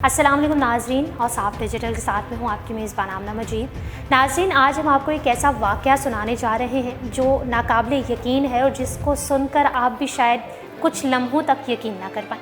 अस्सलाम वालेकुम नाज़रीन, और साफ डिजिटल के साथ में हूँ आपकी मेज़बान आमना मजीद। नाज़रीन, आज हम आपको एक ऐसा वाक़या सुनाने जा रहे हैं जो नाकाबिले यकीन है और जिसको सुनकर आप भी शायद कुछ लम्हों तक यकीन ना कर पाएँ।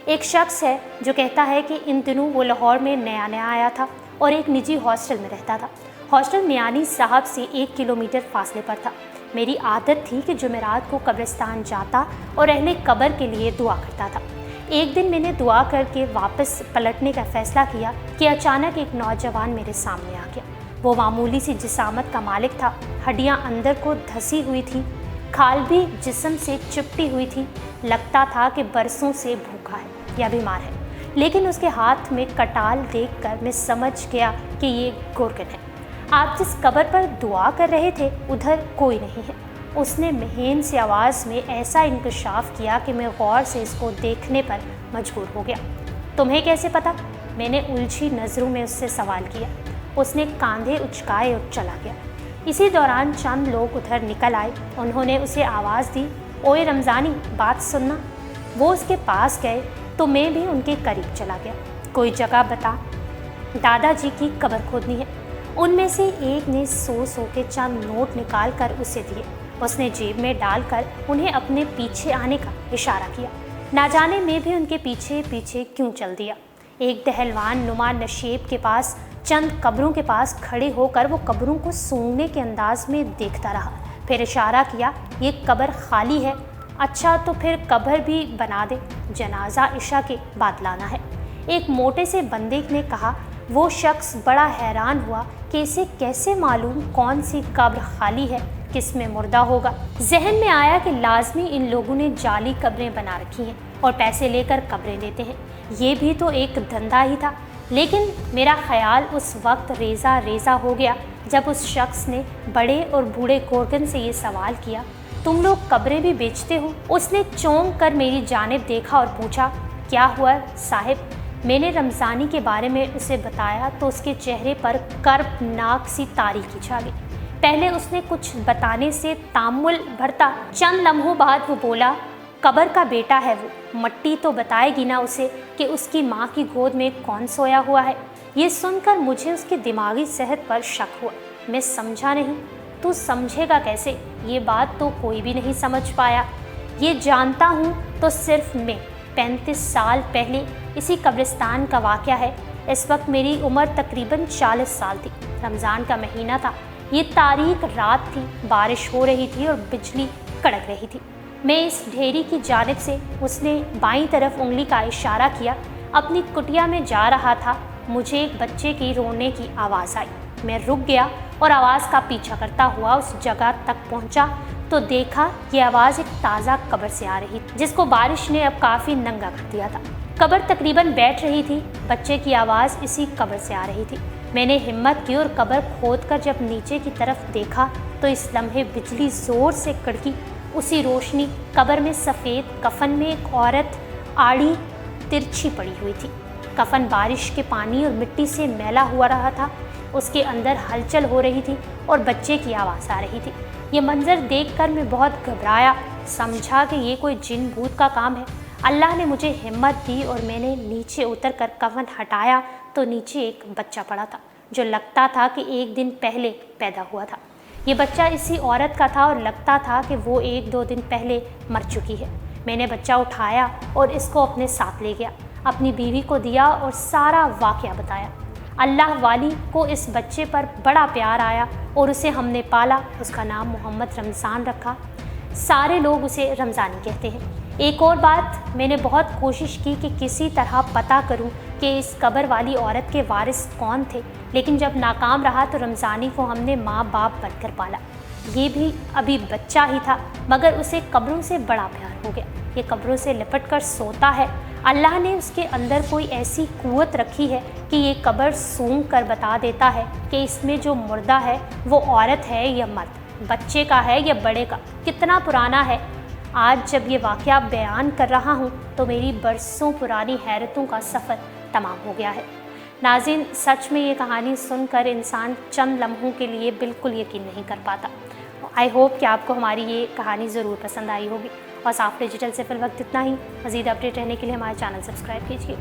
एक शख्स है जो कहता है कि इन दिनों वो लाहौर में नया नया आया था और एक निजी हॉस्टल में रहता था। हॉस्टल मियानी साहब से 1 किलोमीटर फासले पर था। मेरी आदत थी कि जुमेरात को कब्रिस्तान जाता और अहले कब्र के लिए दुआ करता था। एक दिन मैंने दुआ करके वापस पलटने का फ़ैसला किया कि अचानक एक नौजवान मेरे सामने आ गया। वो मामूली सी जिसामत का मालिक था, हड्डियां अंदर को धसी हुई थी, खाल भी जिस्म से चिपटी हुई थी। लगता था कि बरसों से भूखा है या बीमार है, लेकिन उसके हाथ में कटाल देखकर मैं समझ गया कि ये गोरगन है। आप जिस कब्र पर दुआ कर रहे थे उधर कोई नहीं है। उसने महीन सी आवाज़ में ऐसा इंकशाफ किया कि मैं गौर से इसको देखने पर मजबूर हो गया। तुम्हें कैसे पता? मैंने उलझी नज़रों में उससे सवाल किया। उसने कांधे उचकाए और चला गया। इसी दौरान चंद लोग उधर निकल आए। उन्होंने उसे आवाज़ दी, ओए रमज़ानी, बात सुनना। वो उसके पास गए तो मैं भी उनके करीब चला गया। कोई जगह बता, दादाजी की कब्र खोदनी है। उनमें से एक ने सो के चंद नोट निकाल कर उसे दिए। उसने जेब में डालकर उन्हें अपने पीछे आने का इशारा किया। ना जाने मैं भी उनके पीछे पीछे क्यों चल दिया। एक दहलवान नुमा नशेब के पास चंद कब्रों के पास खड़े होकर वो कब्रों को सूंघने के अंदाज में देखता रहा। फिर इशारा किया, ये कब्र खाली है। अच्छा तो फिर कब्र भी बना दे, जनाजा इशा के बाद लाना है। एक मोटे से बंदे ने कहा। वो शख्स बड़ा हैरान हुआ कि इसे कैसे मालूम कौन सी कब्र खाली है, किस में मुर्दा होगा। जहन में आया कि लाजमी इन लोगों ने जाली कब्रें बना रखी हैं और पैसे लेकर कब्रें लेते हैं। ये भी तो एक धंधा ही था। लेकिन मेरा ख्याल उस वक्त रेज़ा रेज़ा हो गया जब उस शख्स ने बड़े और बूढ़े गोरगन से ये सवाल किया, तुम लोग कब्रें भी बेचते हो? उसने चौंक कर मेरी जानिब देखा और पूछा, क्या हुआ साहिब? मैंने रमज़ानी के बारे में उसे बताया तो उसके चेहरे पर कर्बनाक सी तारीकी छा गई। पहले उसने कुछ बताने से तामुल भरता, चंद लम्हों बाद वो बोला, कब्र का बेटा है वो, मट्टी तो बताएगी ना उसे कि उसकी माँ की गोद में कौन सोया हुआ है। ये सुनकर मुझे उसकी दिमागी सेहत पर शक हुआ। मैं समझा नहीं। तू समझेगा कैसे? ये बात तो कोई भी नहीं समझ पाया। ये जानता हूँ तो सिर्फ मैं। 35 साल पहले इसी कब्रिस्तान का वाक़या है। इस वक्त मेरी उम्र तकरीबन 40 साल थी। रमज़ान का महीना था। ये तारीख रात थी, बारिश हो रही थी और बिजली कड़क रही थी। मैं इस ढेरी की जानिब से, उसने बाईं तरफ उंगली का इशारा किया, अपनी कुटिया में जा रहा था। मुझे एक बच्चे की रोने की आवाज़ आई। मैं रुक गया और आवाज़ का पीछा करता हुआ उस जगह तक पहुंचा तो देखा ये आवाज़ एक ताज़ा कब्र से आ रही थी, जिसको बारिश ने अब काफ़ी नंगा कर दिया था। कब्र तकरीबन बैठ रही थी। बच्चे की आवाज़ इसी कब्र से आ रही थी। मैंने हिम्मत की और कब्र खोदकर जब नीचे की तरफ देखा तो इस लम्हे बिजली ज़ोर से कड़की। उसी रोशनी कब्र में सफ़ेद कफन में एक औरत आड़ी तिरछी पड़ी हुई थी। कफन बारिश के पानी और मिट्टी से मैला हुआ रहा था। उसके अंदर हलचल हो रही थी और बच्चे की आवाज़ आ रही थी। ये मंजर देखकर मैं बहुत घबराया। समझा कि ये कोई जिन भूत का काम है। अल्लाह ने मुझे हिम्मत दी और मैंने नीचे उतरकर कफन हटाया तो नीचे एक बच्चा पड़ा था जो लगता था कि एक दिन पहले पैदा हुआ था। ये बच्चा इसी औरत का था और लगता था कि वो 1-2 दिन पहले मर चुकी है। मैंने बच्चा उठाया और इसको अपने साथ ले गया, अपनी बीवी को दिया और सारा वाक़या बताया। अल्लाह वाली को इस बच्चे पर बड़ा प्यार आया और उसे हमने पाला। उसका नाम मोहम्मद रमज़ान रखा। सारे लोग उसे रमज़ानी कहते हैं। एक और बात, मैंने बहुत कोशिश की कि किसी तरह पता करूं कि इस कब्र वाली औरत के वारिस कौन थे, लेकिन जब नाकाम रहा तो रमज़ानी को हमने माँ बाप बनकर पाला। ये भी अभी बच्चा ही था, मगर उसे कब्रों से बड़ा प्यार हो गया। ये कब्रों से लिपट कर सोता है। अल्लाह ने उसके अंदर कोई ऐसी कुव्वत रखी है कि ये कब्र सूंघ कर बता देता है कि इसमें जो मुर्दा है वो औरत है या मर्द, बच्चे का है या बड़े का, कितना पुराना है। आज जब ये वाक़या बयान कर रहा हूँ तो मेरी बरसों पुरानी हैरतों का सफ़र तमाम हो गया है। नाज़रीन, सच में ये कहानी सुनकर इंसान चंद लम्हों के लिए बिल्कुल यकीन नहीं कर पाता। आई होप कि आपको हमारी ये कहानी ज़रूर पसंद आई होगी। और साफ डिजिटल से फिल वक्त इतना ही। मज़ीद अपडेट रहने के लिए हमारे चैनल सब्सक्राइब कीजिए।